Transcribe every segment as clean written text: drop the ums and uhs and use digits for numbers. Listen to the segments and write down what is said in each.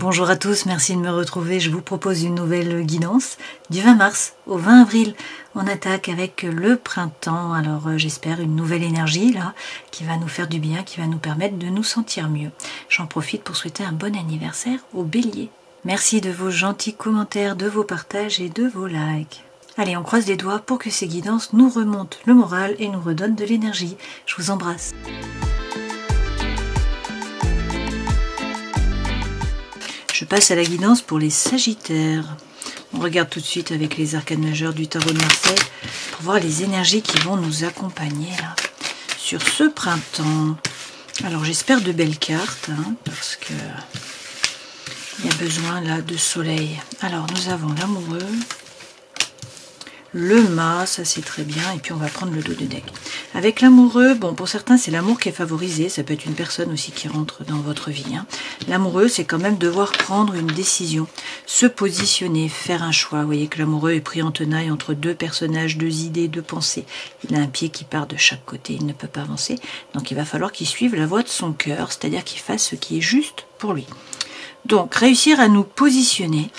Bonjour à tous, merci de me retrouver. Je vous propose une nouvelle guidance du 20 mars au 20 avril. On attaque avec le printemps, alors j'espère une nouvelle énergie là qui va nous faire du bien, qui va nous permettre de nous sentir mieux. J'en profite pour souhaiter un bon anniversaire au Bélier. Merci de vos gentils commentaires, de vos partages et de vos likes. Allez, on croise les doigts pour que ces guidances nous remontent le moral et nous redonnent de l'énergie. Je vous embrasse. Je passe à la guidance pour les Sagittaires. On regarde tout de suite avec les arcanes majeures du tarot de Marseille pour voir les énergies qui vont nous accompagner là, sur ce printemps. Alors j'espère de belles cartes, parce que il y a besoin là de soleil. Alors nous avons l'amoureux, le mât, ça c'est très bien, et puis on va prendre le dos de deck. Avec l'amoureux, bon pour certains c'est l'amour qui est favorisé, ça peut être une personne aussi qui rentre dans votre vie. L'amoureux c'est quand même devoir prendre une décision, se positionner, faire un choix. Vous voyez que l'amoureux est pris en tenaille entre deux personnages, deux idées, deux pensées. Il a un pied qui part de chaque côté, il ne peut pas avancer. Donc il va falloir qu'il suive la voie de son cœur, c'est-à-dire qu'il fasse ce qui est juste pour lui. Donc réussir à nous positionner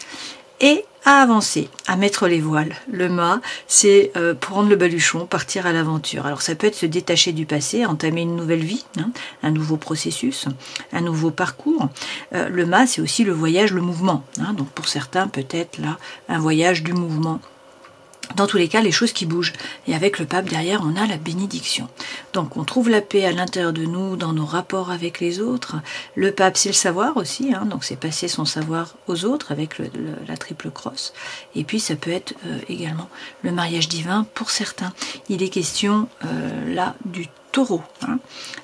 et à avancer, à mettre les voiles. Le mât, c'est prendre le baluchon, partir à l'aventure. Alors ça peut être se détacher du passé, entamer une nouvelle vie, un nouveau processus, un nouveau parcours. Le mât, c'est aussi le voyage, le mouvement. Donc pour certains, peut-être là, un voyage du mouvement. Dans tous les cas, les choses qui bougent. Et avec le pape derrière, on a la bénédiction. Donc on trouve la paix à l'intérieur de nous, dans nos rapports avec les autres. Le pape, c'est le savoir aussi, donc c'est passer son savoir aux autres avec la triple crosse. Et puis ça peut être également le mariage divin pour certains. Il est question là du taureau.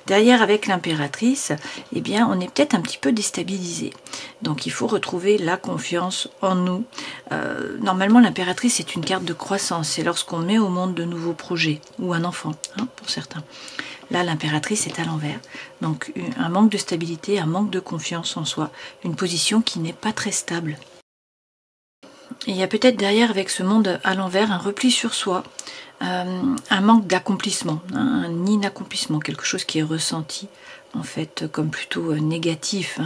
Derrière avec l'impératrice, eh bien on est peut-être un petit peu déstabilisé. Donc il faut retrouver la confiance en nous. Normalement l'impératrice est une carte de croissance, c'est lorsqu'on met au monde de nouveaux projets, ou un enfant, pour certains. Là l'impératrice est à l'envers. Donc un manque de stabilité, un manque de confiance en soi, une position qui n'est pas très stable. Et il y a peut-être derrière avec ce monde à l'envers un repli sur soi, un manque d'accomplissement, un inaccomplissement, quelque chose qui est ressenti en fait comme plutôt négatif,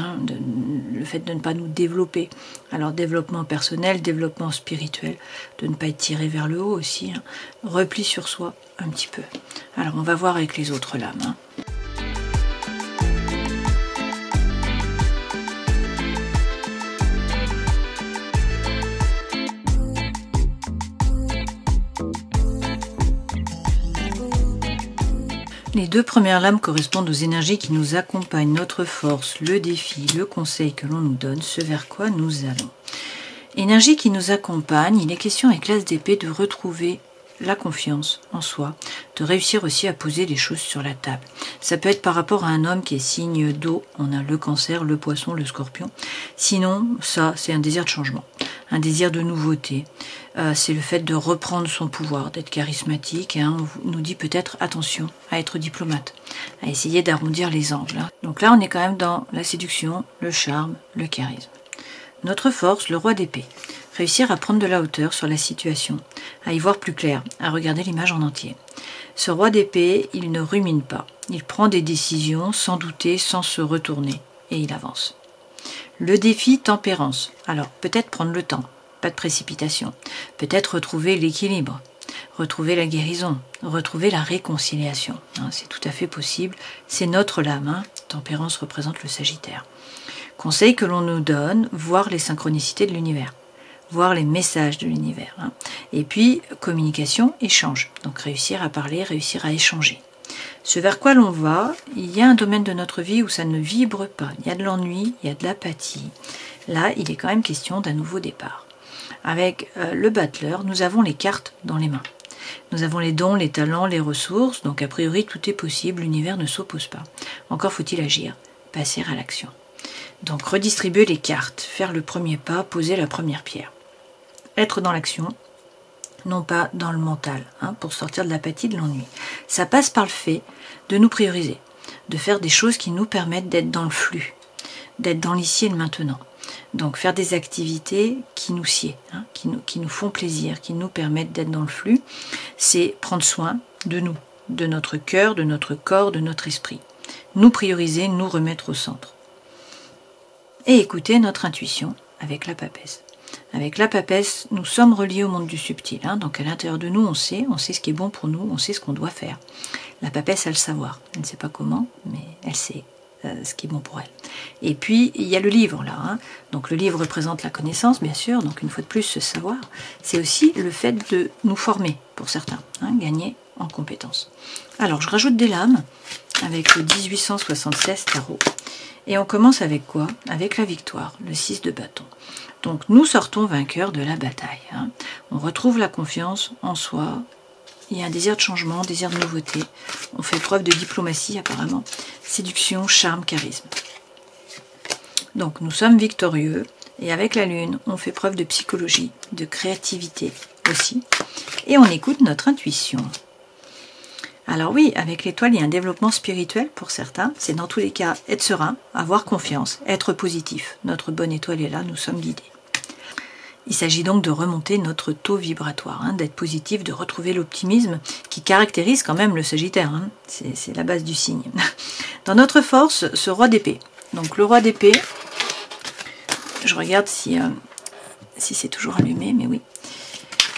le fait de ne pas nous développer. Alors développement personnel, développement spirituel, de ne pas être tiré vers le haut aussi, repli sur soi un petit peu. Alors on va voir avec les autres lames. Les deux premières lames correspondent aux énergies qui nous accompagnent, notre force, le défi, le conseil que l'on nous donne, ce vers quoi nous allons. Énergie qui nous accompagne, il est question avec l'as d'épée de retrouver la confiance en soi, de réussir aussi à poser les choses sur la table. Ça peut être par rapport à un homme qui est signe d'eau, on a le cancer, le poisson, le scorpion. Sinon, ça, c'est un désir de changement, un désir de nouveauté. C'est le fait de reprendre son pouvoir, d'être charismatique. On nous dit peut-être attention à être diplomate, à essayer d'arrondir les angles. Donc là, on est quand même dans la séduction, le charme, le charisme. Notre force, le roi d'épée. Réussir à prendre de la hauteur sur la situation, à y voir plus clair, à regarder l'image en entier. Ce roi d'épée, il ne rumine pas. Il prend des décisions sans douter, sans se retourner, et il avance. Le défi, tempérance. Alors, peut-être prendre le temps, pas de précipitation. Peut-être retrouver l'équilibre, retrouver la guérison, retrouver la réconciliation. C'est tout à fait possible. C'est notre lame. Tempérance représente le Sagittaire. Conseil que l'on nous donne, voir les synchronicités de l'univers. Voir les messages de l'univers. Et puis, communication, échange. Donc réussir à parler, réussir à échanger. Ce vers quoi l'on va, il y a un domaine de notre vie où ça ne vibre pas. Il y a de l'ennui, il y a de l'apathie. Là, il est quand même question d'un nouveau départ. Avec le battleur, nous avons les cartes dans les mains. Nous avons les dons, les talents, les ressources. Donc a priori, tout est possible, l'univers ne s'oppose pas. Encore faut-il agir, passer à l'action. Donc redistribuer les cartes, faire le premier pas, poser la première pierre. Être dans l'action, non pas dans le mental, pour sortir de l'apathie, de l'ennui. Ça passe par le fait de nous prioriser, de faire des choses qui nous permettent d'être dans le flux, d'être dans l'ici et le maintenant. Donc faire des activités qui nous sied, qui nous font plaisir, qui nous permettent d'être dans le flux, c'est prendre soin de nous, de notre cœur, de notre corps, de notre esprit. Nous prioriser, nous remettre au centre. et écouter notre intuition avec la papesse. Avec la papesse, nous sommes reliés au monde du subtil. Donc à l'intérieur de nous, on sait ce qui est bon pour nous, on sait ce qu'on doit faire. La papesse a le savoir. Elle ne sait pas comment, mais elle sait ce qui est bon pour elle. Et puis, il y a le livre là. Donc le livre représente la connaissance, bien sûr. Donc une fois de plus, ce savoir, c'est aussi le fait de nous former, pour certains, gagner en compétences. Alors, je rajoute des lames avec le 1876 tarot. Et on commence avec quoi? Avec la victoire, le 6 de bâton. Donc nous sortons vainqueurs de la bataille. On retrouve la confiance en soi. Il y a un désir de changement, un désir de nouveauté. On fait preuve de diplomatie apparemment. Séduction, charme, charisme. Donc nous sommes victorieux. Et avec la lune, on fait preuve de psychologie, de créativité aussi. Et on écoute notre intuition. Alors oui, avec l'étoile, il y a un développement spirituel pour certains. C'est dans tous les cas être serein, avoir confiance, être positif. Notre bonne étoile est là, nous sommes guidés. Il s'agit donc de remonter notre taux vibratoire, d'être positif, de retrouver l'optimisme qui caractérise quand même le Sagittaire. C'est la base du signe. Dans notre force, ce roi d'épée. Donc le roi d'épée, je regarde si c'est toujours allumé, mais oui.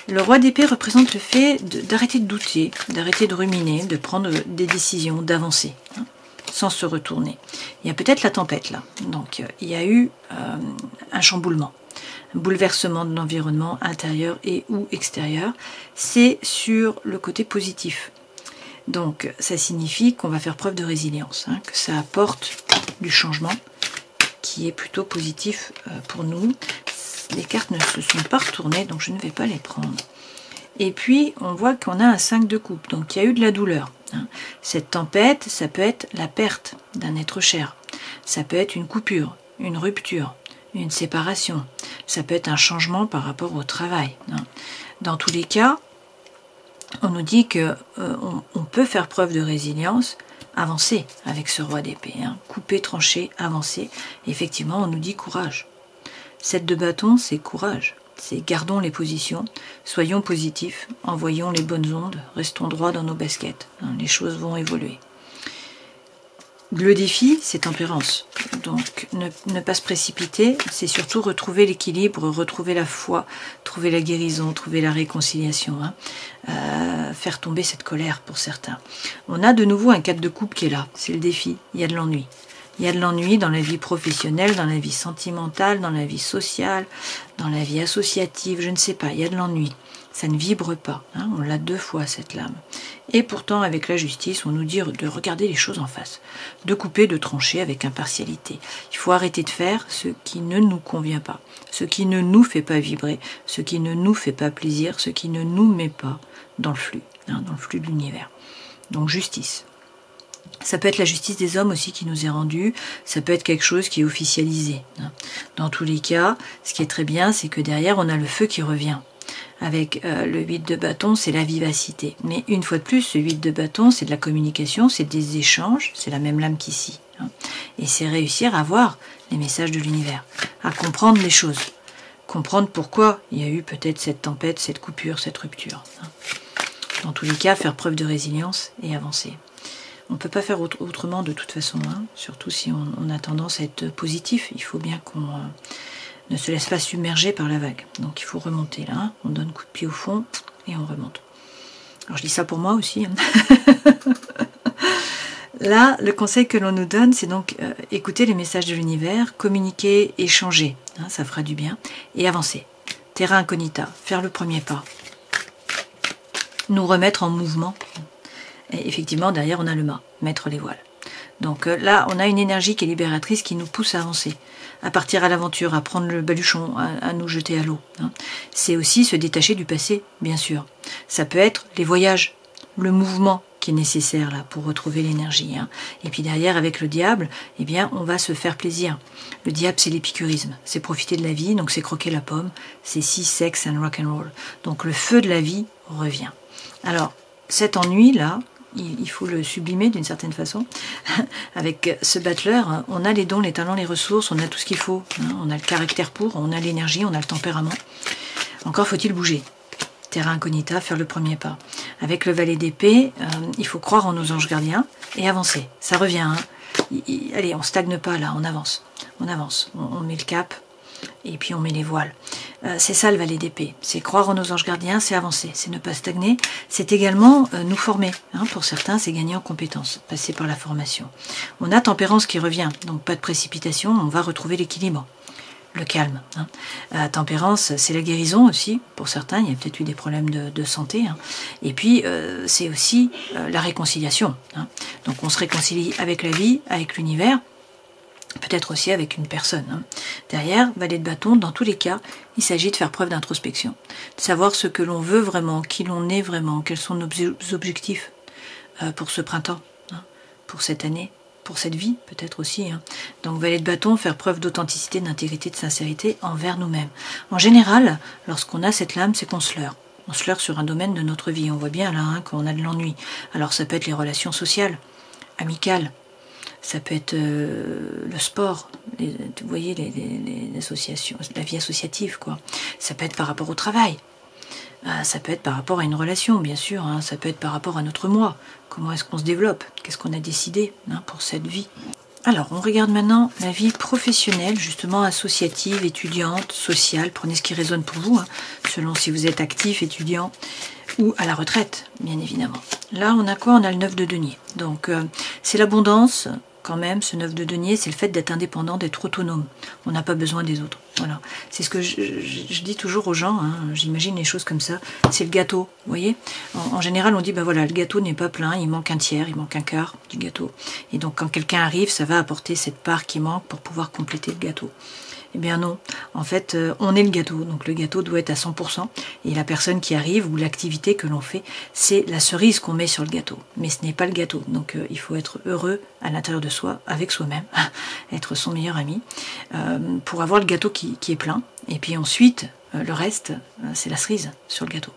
Le roi d'épée représente le fait d'arrêter de douter, d'arrêter de ruminer, de prendre des décisions, d'avancer, sans se retourner. Il y a peut-être la tempête là, donc il y a eu un chamboulement, un bouleversement de l'environnement intérieur et ou extérieur. C'est sur le côté positif. Donc ça signifie qu'on va faire preuve de résilience, que ça apporte du changement qui est plutôt positif pour nous. Les cartes ne se sont pas retournées, donc je ne vais pas les prendre. Et puis, on voit qu'on a un 5 de coupe, donc il y a eu de la douleur. Cette tempête, ça peut être la perte d'un être cher. Ça peut être une coupure, une rupture, une séparation. Ça peut être un changement par rapport au travail. Dans tous les cas, on nous dit qu'on peut faire preuve de résilience, avancer avec ce roi d'épée. Couper, trancher, avancer. Et effectivement, on nous dit courage. 7 de bâton, c'est courage. C'est gardons les positions, soyons positifs, envoyons les bonnes ondes, restons droits dans nos baskets. Les choses vont évoluer. Le défi, c'est tempérance. Donc, ne pas se précipiter, c'est surtout retrouver l'équilibre, retrouver la foi, trouver la guérison, trouver la réconciliation. Faire tomber cette colère pour certains. On a de nouveau un 4 de coupe qui est là. C'est le défi. Il y a de l'ennui. Il y a de l'ennui dans la vie professionnelle, dans la vie sentimentale, dans la vie sociale, dans la vie associative, je ne sais pas, il y a de l'ennui. Ça ne vibre pas, on l'a 2 fois cette lame. Et pourtant, avec la justice, on nous dit de regarder les choses en face, de couper, de trancher avec impartialité. Il faut arrêter de faire ce qui ne nous convient pas, ce qui ne nous fait pas vibrer, ce qui ne nous fait pas plaisir, ce qui ne nous met pas dans le flux de l'univers. Donc justice. Ça peut être la justice des hommes aussi qui nous est rendue, ça peut être quelque chose qui est officialisé. Dans tous les cas, ce qui est très bien, c'est que derrière, on a le feu qui revient. Avec le 8 de bâton, c'est la vivacité. Mais une fois de plus, ce 8 de bâton, c'est de la communication, c'est des échanges, c'est la même lame qu'ici. Et c'est réussir à voir les messages de l'univers, à comprendre les choses, comprendre pourquoi il y a eu peut-être cette tempête, cette coupure, cette rupture. Dans tous les cas, faire preuve de résilience et avancer. On ne peut pas faire autrement de toute façon, surtout si on a tendance à être positif. Il faut bien qu'on ne se laisse pas submerger par la vague. Donc il faut remonter là, on donne coup de pied au fond et on remonte. Alors je dis ça pour moi aussi. Là, le conseil que l'on nous donne, c'est donc écouter les messages de l'univers, communiquer, échanger, ça fera du bien, et avancer. Terra incognita, faire le premier pas. Nous remettre en mouvement. Et effectivement, derrière, on a le mât, mettre les voiles. Donc là, on a une énergie qui est libératrice, qui nous pousse à avancer, à partir à l'aventure, à prendre le baluchon, à nous jeter à l'eau. C'est aussi se détacher du passé, bien sûr. Ça peut être les voyages, le mouvement qui est nécessaire là pour retrouver l'énergie. Et puis derrière, avec le diable, eh bien, on va se faire plaisir. Le diable, c'est l'épicurisme, c'est profiter de la vie, donc c'est croquer la pomme, c'est sex and rock and roll. Donc le feu de la vie revient. Alors, cet ennui-là, il faut le sublimer d'une certaine façon. Avec ce battleur, on a les dons, les talents, les ressources, on a tout ce qu'il faut. On a le caractère pour, on a l'énergie, on a le tempérament. Encore faut-il bouger. Terra incognita, faire le premier pas. Avec le valet d'épée, il faut croire en nos anges gardiens et avancer. Ça revient. Allez, on stagne pas là, on avance. on avance, on met le cap, et puis on met les voiles. C'est ça le valet d'épée, c'est croire en nos anges gardiens, c'est avancer, c'est ne pas stagner, c'est également nous former. Hein, pour certains, c'est gagner en compétences, passer par la formation. On a tempérance qui revient, donc pas de précipitation, on va retrouver l'équilibre, le calme. Hein. Tempérance, c'est la guérison aussi, pour certains, il y a peut-être eu des problèmes de santé. Hein. Et puis, c'est aussi la réconciliation. Hein. Donc on se réconcilie avec la vie, avec l'univers, peut-être aussi avec une personne. Hein. Derrière, valet de bâton, dans tous les cas, il s'agit de faire preuve d'introspection, de savoir ce que l'on veut vraiment, qui l'on est vraiment, quels sont nos objectifs pour ce printemps, hein, pour cette année, pour cette vie peut-être aussi. Hein. Donc valet de bâton, faire preuve d'authenticité, d'intégrité, de sincérité envers nous-mêmes. En général, lorsqu'on a cette lame, c'est qu'on se leurre. On se leurre sur un domaine de notre vie. On voit bien là hein, qu'on a de l'ennui. Alors ça peut être les relations sociales, amicales, ça peut être le sport, vous voyez, les associations, la vie associative, quoi. Ça peut être par rapport au travail. Ça peut être par rapport à une relation, bien sûr. Hein. Ça peut être par rapport à notre moi. Comment est-ce qu'on se développe? Qu'est-ce qu'on a décidé hein, pour cette vie? Alors, on regarde maintenant la vie professionnelle, justement associative, étudiante, sociale. Prenez ce qui résonne pour vous, hein, selon si vous êtes actif, étudiant ou à la retraite, bien évidemment. Là, on a quoi? On a le 9 de denier. Donc, c'est l'abondance. Quand même, ce 9 de denier, c'est le fait d'être indépendant, d'être autonome. On n'a pas besoin des autres. Voilà. C'est ce que je dis toujours aux gens, hein, j'imagine les choses comme ça. C'est le gâteau, vous voyez. En général, on dit, ben voilà, le gâteau n'est pas plein, il manque un tiers, il manque un quart du gâteau. Et donc, quand quelqu'un arrive, ça va apporter cette part qui manque pour pouvoir compléter le gâteau. Eh bien non, en fait, on est le gâteau, donc le gâteau doit être à 100%, et la personne qui arrive, ou l'activité que l'on fait, c'est la cerise qu'on met sur le gâteau, mais ce n'est pas le gâteau, donc il faut être heureux à l'intérieur de soi, avec soi-même, être son meilleur ami, pour avoir le gâteau qui est plein, et puis ensuite, le reste, c'est la cerise sur le gâteau.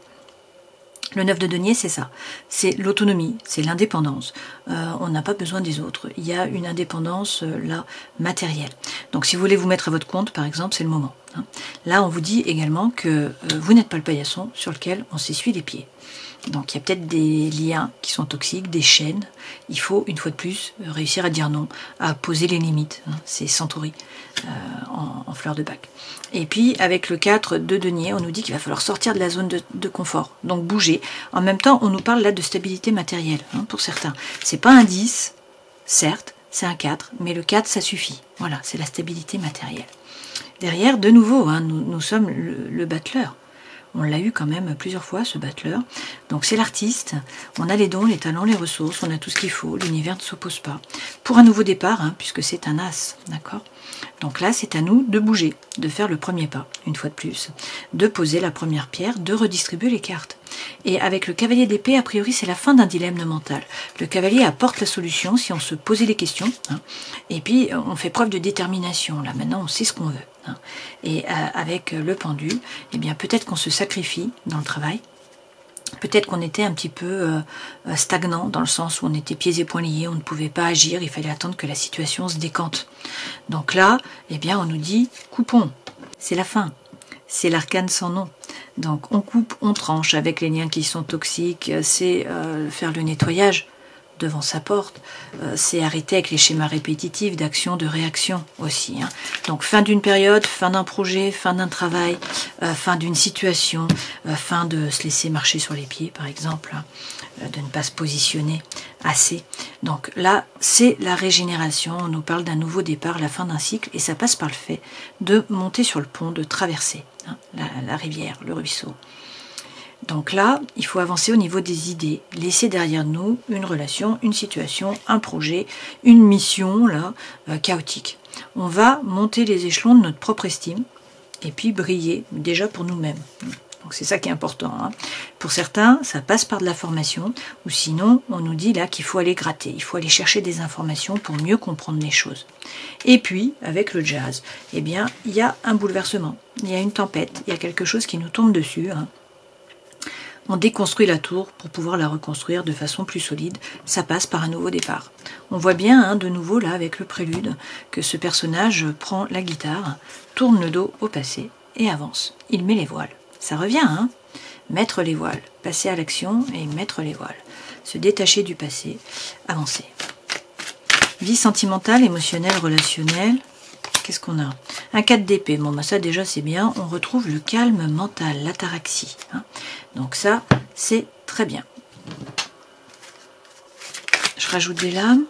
Le 9 de denier, c'est ça. C'est l'autonomie, c'est l'indépendance. On n'a pas besoin des autres. Il y a une indépendance, là, matérielle. Donc, si vous voulez vous mettre à votre compte, par exemple, c'est le moment. Hein. Là, on vous dit également que vous n'êtes pas le paillasson sur lequel on s'essuie les pieds. Donc, il y a peut-être des liens qui sont toxiques, des chaînes. Il faut, une fois de plus, réussir à dire non, à poser les limites. Hein. C'est Centauri en fleur de bac. Et puis, avec le 4 de denier, on nous dit qu'il va falloir sortir de la zone de confort, donc bouger. En même temps, on nous parle là de stabilité matérielle, hein, pour certains. C'est pas un 10, certes, c'est un 4, mais le 4, ça suffit. Voilà, c'est la stabilité matérielle. Derrière, de nouveau, hein, nous sommes le battleur. On l'a eu quand même plusieurs fois, ce battleur. Donc c'est l'artiste, on a les dons, les talents, les ressources, on a tout ce qu'il faut, l'univers ne s'oppose pas. Pour un nouveau départ, hein, puisque c'est un as, d'accord? Donc là, c'est à nous de bouger, de faire le premier pas, une fois de plus, de poser la première pierre, de redistribuer les cartes. Et avec le cavalier d'épée, a priori, c'est la fin d'un dilemme mental. Le cavalier apporte la solution si on se posait les questions, hein, et puis on fait preuve de détermination. Là, maintenant, on sait ce qu'on veut. Hein. Et avec le pendu, eh bien, peut-être qu'on se sacrifie dans le travail. Peut-être qu'on était un petit peu stagnant, dans le sens où on était pieds et poings liés, on ne pouvait pas agir, il fallait attendre que la situation se décante. Donc là, eh bien, on nous dit, coupons, c'est la fin, c'est l'arcane sans nom. Donc on coupe, on tranche avec les liens qui sont toxiques, c'est faire le nettoyage devant sa porte, c'est arrêter avec les schémas répétitifs d'action, de réaction aussi. Hein. Donc fin d'une période, fin d'un projet, fin d'un travail, fin d'une situation, fin de se laisser marcher sur les pieds par exemple, hein, de ne pas se positionner assez. Donc là, c'est la régénération, on nous parle d'un nouveau départ, la fin d'un cycle, et ça passe par le fait de monter sur le pont, de traverser hein, la rivière, le ruisseau. Donc là, il faut avancer au niveau des idées, laisser derrière nous une relation, une situation, un projet, une mission là chaotique. On va monter les échelons de notre propre estime et puis briller déjà pour nous-mêmes. Donc c'est ça qui est important. Hein. Pour certains, ça passe par de la formation, ou sinon on nous dit là qu'il faut aller gratter, il faut aller chercher des informations pour mieux comprendre les choses. Et puis, avec le jazz, eh bien, il y a un bouleversement, il y a une tempête, il y a quelque chose qui nous tombe dessus. Hein. On déconstruit la tour pour pouvoir la reconstruire de façon plus solide. Ça passe par un nouveau départ. On voit bien, hein, de nouveau, là, avec le prélude, que ce personnage prend la guitare, tourne le dos au passé et avance. Il met les voiles. Ça revient, hein. Mettre les voiles, passer à l'action et mettre les voiles. Se détacher du passé, avancer. Vie sentimentale, émotionnelle, relationnelle. qu'est-ce qu'on a? Un 4 d'épée. Bon, bah ça déjà c'est bien. On retrouve le calme mental, l'ataraxie. Hein. Donc ça, c'est très bien. Je rajoute des lames.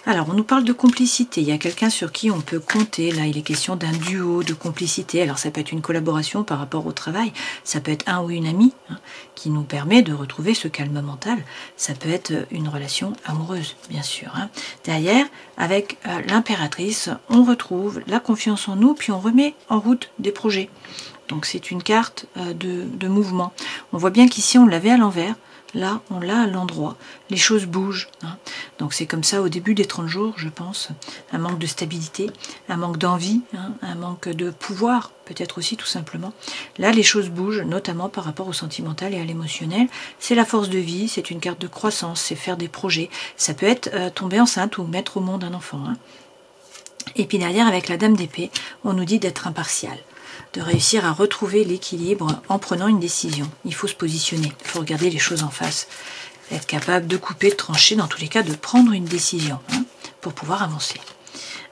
Alors, on nous parle de complicité. Il y a quelqu'un sur qui on peut compter. Là, il est question d'un duo de complicité. Alors, ça peut être une collaboration par rapport au travail. Ça peut être un ou une amie hein, qui nous permet de retrouver ce calme mental. Ça peut être une relation amoureuse, bien sûr. Hein. Derrière, avec l'impératrice, on retrouve la confiance en nous, puis on remet en route des projets. Donc, c'est une carte de mouvement. On voit bien qu'ici, on l'avait à l'envers. Là, on l'a à l'endroit. Les choses bougent. Hein. Donc c'est comme ça au début des 30 jours, je pense. Un manque de stabilité, un manque d'envie, hein, un manque de pouvoir, peut-être aussi tout simplement. Là, les choses bougent, notamment par rapport au sentimental et à l'émotionnel. C'est la force de vie, c'est une carte de croissance, c'est faire des projets. Ça peut être tomber enceinte ou mettre au monde un enfant. Hein. Et puis derrière, avec la dame d'épée, on nous dit d'être impartial. De réussir à retrouver l'équilibre en prenant une décision. Il faut se positionner, il faut regarder les choses en face, être capable de couper, de trancher, dans tous les cas de prendre une décision hein, pour pouvoir avancer.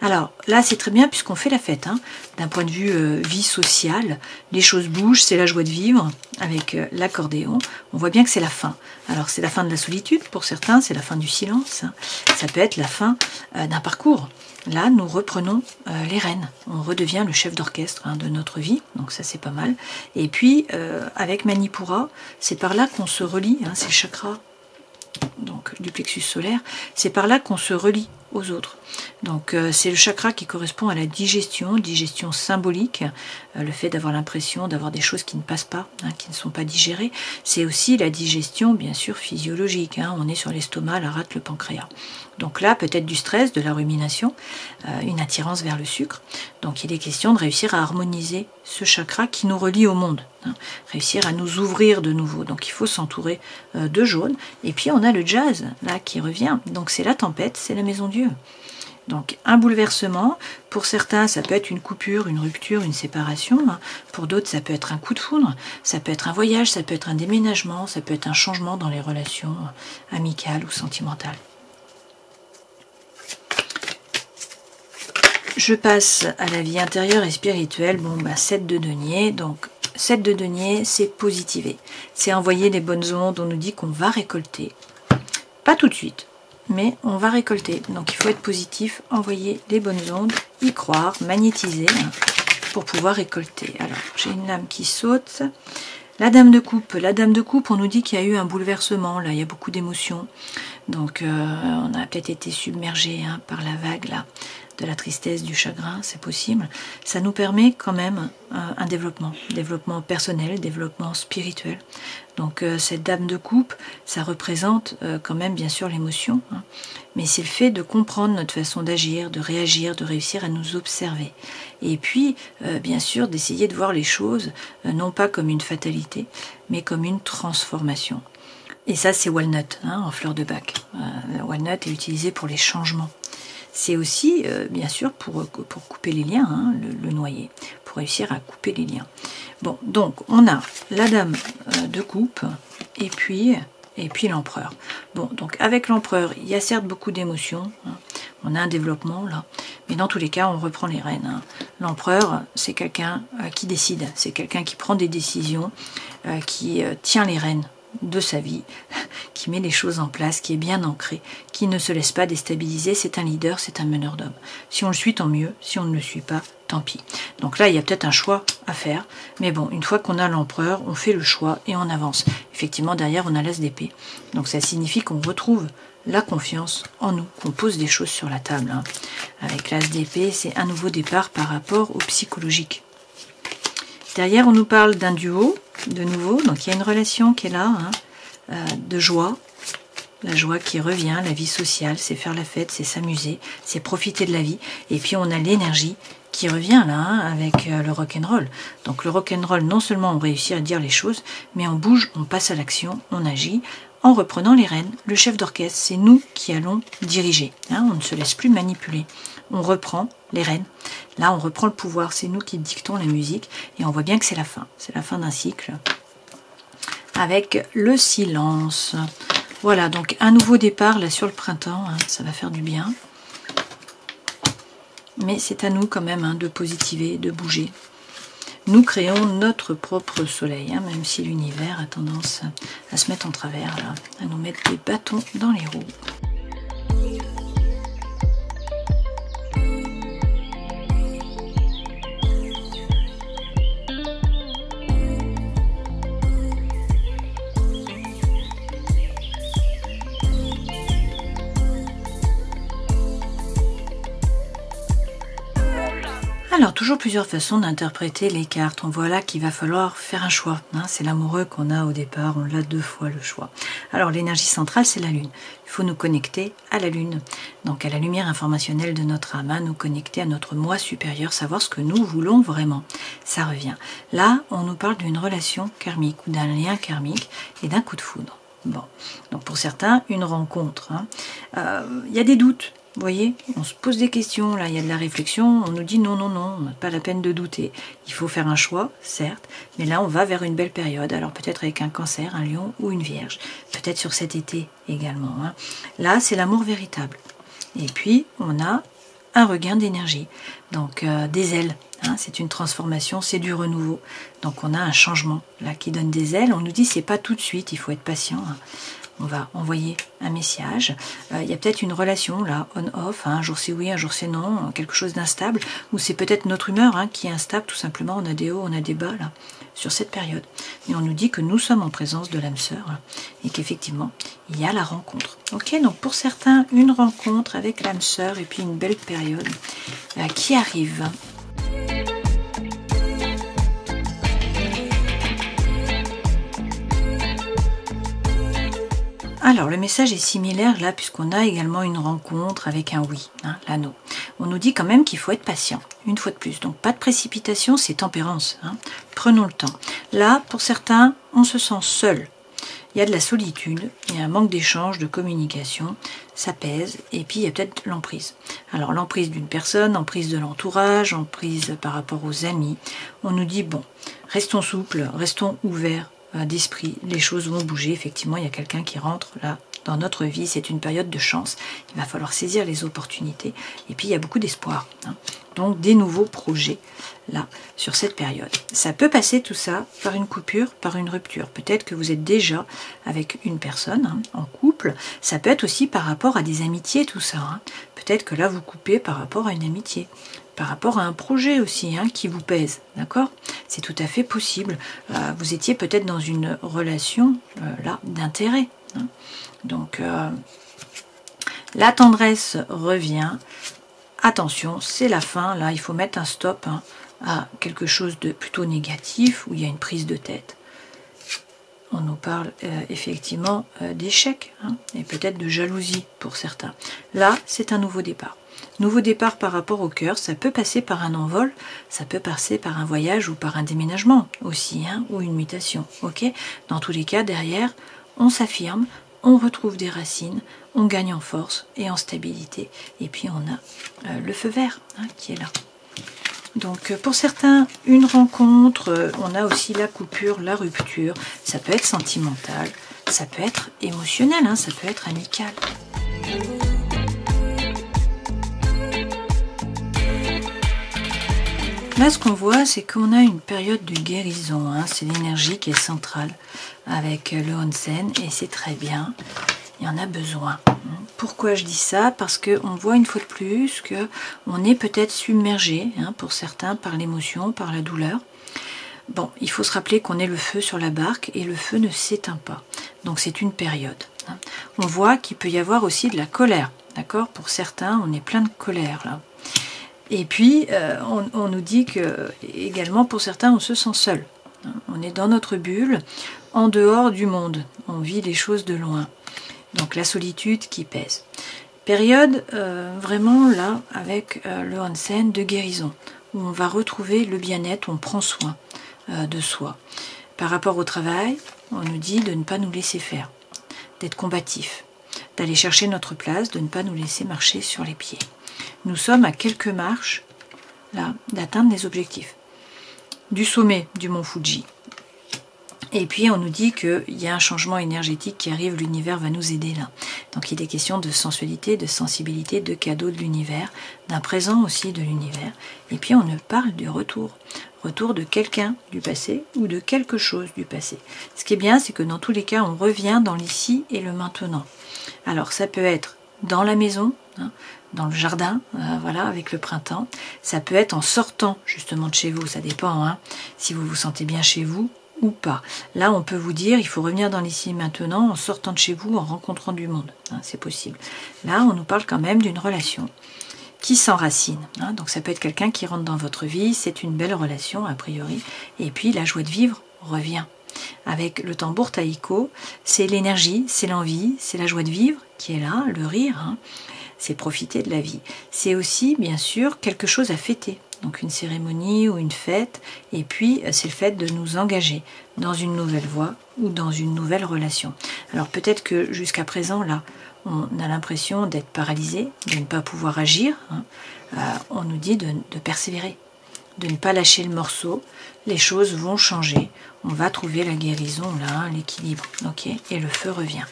Alors là c'est très bien puisqu'on fait la fête, hein, d'un point de vue vie sociale, les choses bougent, c'est la joie de vivre avec l'accordéon, on voit bien que c'est la fin. Alors c'est la fin de la solitude pour certains, c'est la fin du silence, hein. Ça peut être la fin d'un parcours. Là, nous reprenons les rênes. On redevient le chef d'orchestre hein, de notre vie. Donc ça, c'est pas mal. Et puis, avec Manipura, c'est par là qu'on se relie. Hein, c'est le chakra donc, du plexus solaire. C'est par là qu'on se relie aux autres. Donc c'est le chakra qui correspond à la digestion symbolique, le fait d'avoir l'impression d'avoir des choses qui ne passent pas, hein, qui ne sont pas digérées. C'est aussi la digestion bien sûr physiologique, hein, on est sur l'estomac, la rate, le pancréas. Donc là peut-être du stress, de la rumination, une attirance vers le sucre. Donc il est question de réussir à harmoniser ce chakra qui nous relie au monde, hein, réussir à nous ouvrir de nouveau. Donc il faut s'entourer de jaune. Et puis on a le jazz là qui revient, donc c'est la tempête, c'est la maison Dieu. Donc un bouleversement, pour certains ça peut être une coupure, une rupture, une séparation, hein. Pour d'autres ça peut être un coup de foudre, ça peut être un voyage, ça peut être un déménagement, ça peut être un changement dans les relations amicales ou sentimentales. Je passe à la vie intérieure et spirituelle. Bon, 7 de denier, donc 7 de denier c'est positiver, c'est envoyer les bonnes ondes, on nous dit qu'on va récolter, pas tout de suite, mais on va récolter. Donc il faut être positif, envoyer les bonnes ondes, y croire, magnétiser hein, pour pouvoir récolter. Alors j'ai une lame qui saute. La dame de coupe, on nous dit qu'il y a eu un bouleversement, là il y a beaucoup d'émotions. Donc on a peut-être été submergé hein, par la vague là, de la tristesse, du chagrin, c'est possible. Ça nous permet quand même un développement personnel, développement spirituel. Donc cette dame de coupe, ça représente quand même bien sûr l'émotion, hein, mais c'est le fait de comprendre notre façon d'agir, de réagir, de réussir à nous observer. Et puis bien sûr d'essayer de voir les choses non pas comme une fatalité, mais comme une transformation. Et ça c'est walnut, hein, en fleur de bac. Le walnut est utilisé pour les changements. C'est aussi, bien sûr, pour couper les liens, hein, le noyer, pour réussir à couper les liens. Bon, donc, on a la dame de coupe, et puis l'empereur. Bon, donc, avec l'empereur, il y a certes beaucoup d'émotions, hein, on a un développement, là, mais dans tous les cas, on reprend les rênes. Hein. L'empereur, c'est quelqu'un qui décide, c'est quelqu'un qui prend des décisions, qui tient les rênes de sa vie, qui met les choses en place, qui est bien ancré, qui ne se laisse pas déstabiliser, c'est un leader, c'est un meneur d'hommes. Si on le suit, tant mieux, si on ne le suit pas, tant pis. Donc là, il y a peut-être un choix à faire, mais bon, une fois qu'on a l'empereur, on fait le choix et on avance. Effectivement, derrière, on a l'as d'épée, donc ça signifie qu'on retrouve la confiance en nous, qu'on pose des choses sur la table. Hein. Avec l'as d'épée, c'est un nouveau départ par rapport au psychologique. Derrière, on nous parle d'un duo, de nouveau, donc il y a une relation qui est là, hein, de joie, la joie qui revient, la vie sociale, c'est faire la fête, c'est s'amuser, c'est profiter de la vie, et puis on a l'énergie qui revient là, hein, avec le rock'n'roll. Donc le rock'n'roll, non seulement on réussit à dire les choses, mais on bouge, on passe à l'action, on agit, en reprenant les rênes. Le chef d'orchestre, c'est nous qui allons diriger, hein, on ne se laisse plus manipuler. On reprend les rênes. Là, on reprend le pouvoir. C'est nous qui dictons la musique. Et on voit bien que c'est la fin. C'est la fin d'un cycle. Avec le silence. Voilà, donc un nouveau départ là sur le printemps. Hein, ça va faire du bien. mais c'est à nous quand même hein, de positiver, de bouger. Nous créons notre propre soleil, hein, même si l'univers a tendance à se mettre en travers, là, à nous mettre des bâtons dans les roues. Alors, toujours plusieurs façons d'interpréter les cartes. On voit là qu'il va falloir faire un choix. Hein. C'est l'amoureux qu'on a au départ, on l'a 2 fois le choix. Alors, l'énergie centrale, c'est la Lune. Il faut nous connecter à la Lune, donc à la lumière informationnelle de notre âme, hein, nous connecter à notre moi supérieur, savoir ce que nous voulons vraiment. Ça revient. Là, on nous parle d'une relation karmique ou d'un lien karmique et d'un coup de foudre. Bon, donc pour certains, une rencontre. Y a des doutes. Vous voyez, on se pose des questions, là il y a de la réflexion, on nous dit non, non, non, pas la peine de douter. Il faut faire un choix, certes, mais là on va vers une belle période, alors peut-être avec un Cancer, un Lion ou une Vierge, peut-être sur cet été également. Hein. Là c'est l'amour véritable. Et puis on a un regain d'énergie, donc des ailes, hein, c'est une transformation, c'est du renouveau. Donc on a un changement là qui donne des ailes, on nous dit c'est pas tout de suite, il faut être patient. Hein. On va envoyer un message. Il y a peut-être une relation là, on-off, hein, un jour c'est oui, un jour c'est non, quelque chose d'instable, ou c'est peut-être notre humeur hein, qui est instable, tout simplement, on a des hauts, on a des bas là, sur cette période. Et on nous dit que nous sommes en présence de l'âme sœur, hein, et qu'effectivement, il y a la rencontre. Ok, donc pour certains, une rencontre avec l'âme sœur, et puis une belle période qui arrive. Alors, le message est similaire là, puisqu'on a également une rencontre avec un oui, hein, l'anneau. On nous dit quand même qu'il faut être patient, une fois de plus. Donc, pas de précipitation, c'est tempérance. Hein. Prenons le temps. Là, pour certains, on se sent seul. Il y a de la solitude, il y a un manque d'échange, de communication, ça pèse, et puis il y a peut-être l'emprise. Alors, l'emprise d'une personne, emprise de l'entourage, emprise par rapport aux amis. On nous dit, bon, restons souples, restons ouverts d'esprit, les choses vont bouger, effectivement il y a quelqu'un qui rentre là dans notre vie, c'est une période de chance, il va falloir saisir les opportunités, et puis il y a beaucoup d'espoir, hein. Donc des nouveaux projets là, sur cette période. Ça peut passer tout ça par une coupure, par une rupture, peut-être que vous êtes déjà avec une personne, hein, en couple, ça peut être aussi par rapport à des amitiés tout ça, hein. Peut-être que là vous coupez par rapport à une amitié, par rapport à un projet aussi hein, qui vous pèse, d'accord? C'est tout à fait possible. Vous étiez peut-être dans une relation là d'intérêt. Hein. Donc, la tendresse revient. Attention, c'est la fin. Là, il faut mettre un stop hein, à quelque chose de plutôt négatif où il y a une prise de tête. On nous parle effectivement d'échec hein, et peut-être de jalousie pour certains. Là, c'est un nouveau départ. Nouveau départ par rapport au cœur, ça peut passer par un envol, ça peut passer par un voyage ou par un déménagement aussi, hein, ou une mutation. Ok. Dans tous les cas, derrière, on s'affirme, on retrouve des racines, on gagne en force et en stabilité. Et puis on a le feu vert hein, qui est là. Donc pour certains, une rencontre, on a aussi la coupure, la rupture. Ça peut être sentimental, ça peut être émotionnel, hein, ça peut être amical. Là, ce qu'on voit, c'est qu'on a une période de guérison. Hein. C'est l'énergie qui est centrale avec le onsen et c'est très bien. Il y en a besoin. Pourquoi je dis ça? Parce qu'on voit une fois de plus qu'on est peut-être submergé, hein, pour certains, par l'émotion, par la douleur. Bon, il faut se rappeler qu'on est le feu sur la barque et le feu ne s'éteint pas. Donc c'est une période. Hein. On voit qu'il peut y avoir aussi de la colère. D'accord? Pour certains, on est plein de colère là. Et puis, on nous dit que, également, pour certains, on se sent seul. On est dans notre bulle, en dehors du monde. On vit les choses de loin. Donc, la solitude qui pèse. Période, vraiment, là, avec le onsen de guérison, où on va retrouver le bien-être, on prend soin de soi. Par rapport au travail, on nous dit de ne pas nous laisser faire, d'être combatif, d'aller chercher notre place, de ne pas nous laisser marcher sur les pieds. Nous sommes à quelques marches là d'atteindre les objectifs du sommet du mont Fuji. Et puis on nous dit qu'il y a un changement énergétique qui arrive, l'univers va nous aider là. Donc il est question de sensualité, de sensibilité, de cadeaux de l'univers, d'un présent aussi de l'univers. Et puis on nous parle du retour de quelqu'un du passé ou de quelque chose du passé. Ce qui est bien, c'est que dans tous les cas, on revient dans l'ici et le maintenant. Alors ça peut être dans la maison, hein, dans le jardin, voilà, avec le printemps. Ça peut être en sortant justement de chez vous, ça dépend, hein, si vous vous sentez bien chez vous ou pas. Là, on peut vous dire, il faut revenir dans l'ici et maintenant en sortant de chez vous, en rencontrant du monde. Hein, c'est possible. Là, on nous parle quand même d'une relation qui s'enracine. Hein, donc ça peut être quelqu'un qui rentre dans votre vie, c'est une belle relation a priori. Et puis la joie de vivre revient. Avec le tambour taïko, c'est l'énergie, c'est l'envie, c'est la joie de vivre qui est là, le rire, hein, c'est profiter de la vie. C'est aussi, bien sûr, quelque chose à fêter. Donc une cérémonie ou une fête, et puis c'est le fait de nous engager dans une nouvelle voie ou dans une nouvelle relation. Alors peut-être que jusqu'à présent, là, on a l'impression d'être paralysé, de ne pas pouvoir agir. Hein. On nous dit de persévérer, de ne pas lâcher le morceau. Les choses vont changer. On va trouver la guérison, là, hein, l'équilibre. Okay, et le feu revient.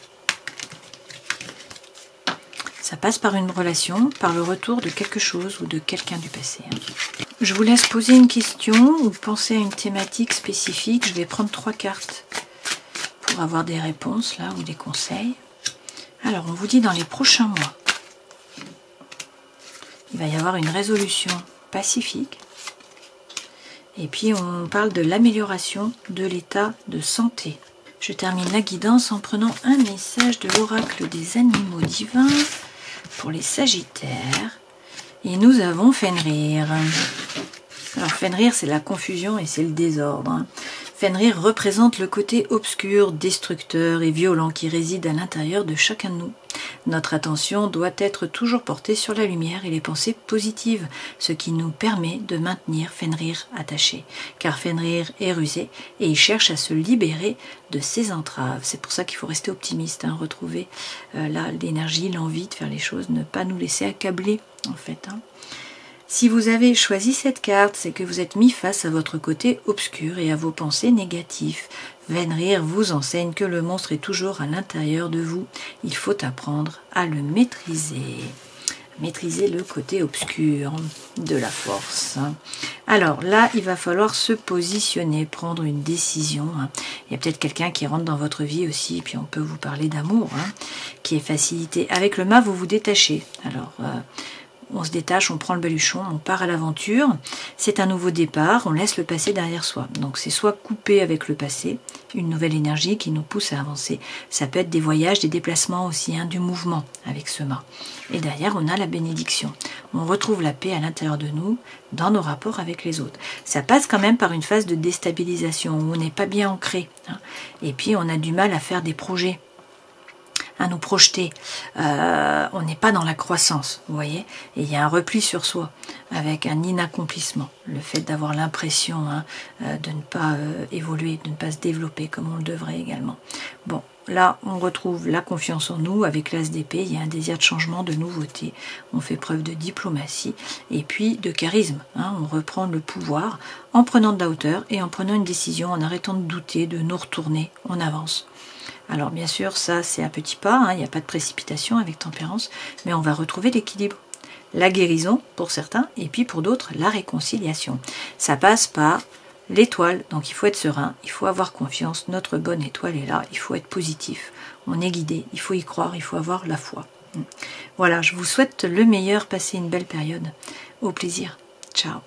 Ça passe par une relation, par le retour de quelque chose ou de quelqu'un du passé. Je vous laisse poser une question ou penser à une thématique spécifique. Je vais prendre 3 cartes pour avoir des réponses là ou des conseils. Alors, on vous dit dans les prochains mois, il va y avoir une résolution pacifique. Et puis, on parle de l'amélioration de l'état de santé. Je termine la guidance en prenant un message de l'oracle des animaux divins pour les Sagittaires. Et nous avons Fenrir. Alors Fenrir, c'est la confusion et c'est le désordre. Hein. Fenrir représente le côté obscur, destructeur et violent qui réside à l'intérieur de chacun de nous. Notre attention doit être toujours portée sur la lumière et les pensées positives, ce qui nous permet de maintenir Fenrir attaché. Car Fenrir est rusé et il cherche à se libérer de ses entraves. C'est pour ça qu'il faut rester optimiste, hein, retrouver là l'énergie, l'envie de faire les choses, ne pas nous laisser accabler en fait. Hein. Si vous avez choisi cette carte, c'est que vous êtes mis face à votre côté obscur et à vos pensées négatives. Fenrir vous enseigne que le monstre est toujours à l'intérieur de vous. Il faut apprendre à le maîtriser. Maîtriser le côté obscur de la force. Alors là, il va falloir se positionner, prendre une décision. Il y a peut-être quelqu'un qui rentre dans votre vie aussi, puis on peut vous parler d'amour, qui est facilité. Avec le mât, vous vous détachez. Alors, on se détache, on prend le baluchon, on part à l'aventure. C'est un nouveau départ, on laisse le passé derrière soi. Donc c'est soit couper avec le passé, une nouvelle énergie qui nous pousse à avancer. Ça peut être des voyages, des déplacements aussi, du mouvement avec ce mât. Et derrière, on a la bénédiction. On retrouve la paix à l'intérieur de nous, dans nos rapports avec les autres. Ça passe quand même par une phase de déstabilisation où on n'est pas bien ancré. Et puis on a du mal à faire des projets, à nous projeter. On n'est pas dans la croissance, vous voyez. Et il y a un repli sur soi, avec un inaccomplissement. Le fait d'avoir l'impression de ne pas évoluer, de ne pas se développer comme on le devrait également. Bon, là, on retrouve la confiance en nous avec l'as d'épée. Il y a un désir de changement, de nouveauté. On fait preuve de diplomatie et puis de charisme. On reprend le pouvoir en prenant de la hauteur et en prenant une décision, en arrêtant de douter, de nous retourner. On avance. Alors bien sûr, ça c'est un petit pas, il n'y a pas de précipitation avec tempérance, mais on va retrouver l'équilibre. La guérison pour certains, et puis pour d'autres, la réconciliation. Ça passe par l'étoile, donc il faut être serein, il faut avoir confiance, notre bonne étoile est là, il faut être positif, on est guidé, il faut y croire, il faut avoir la foi. Voilà, je vous souhaite le meilleur, passez une belle période. Au plaisir, ciao.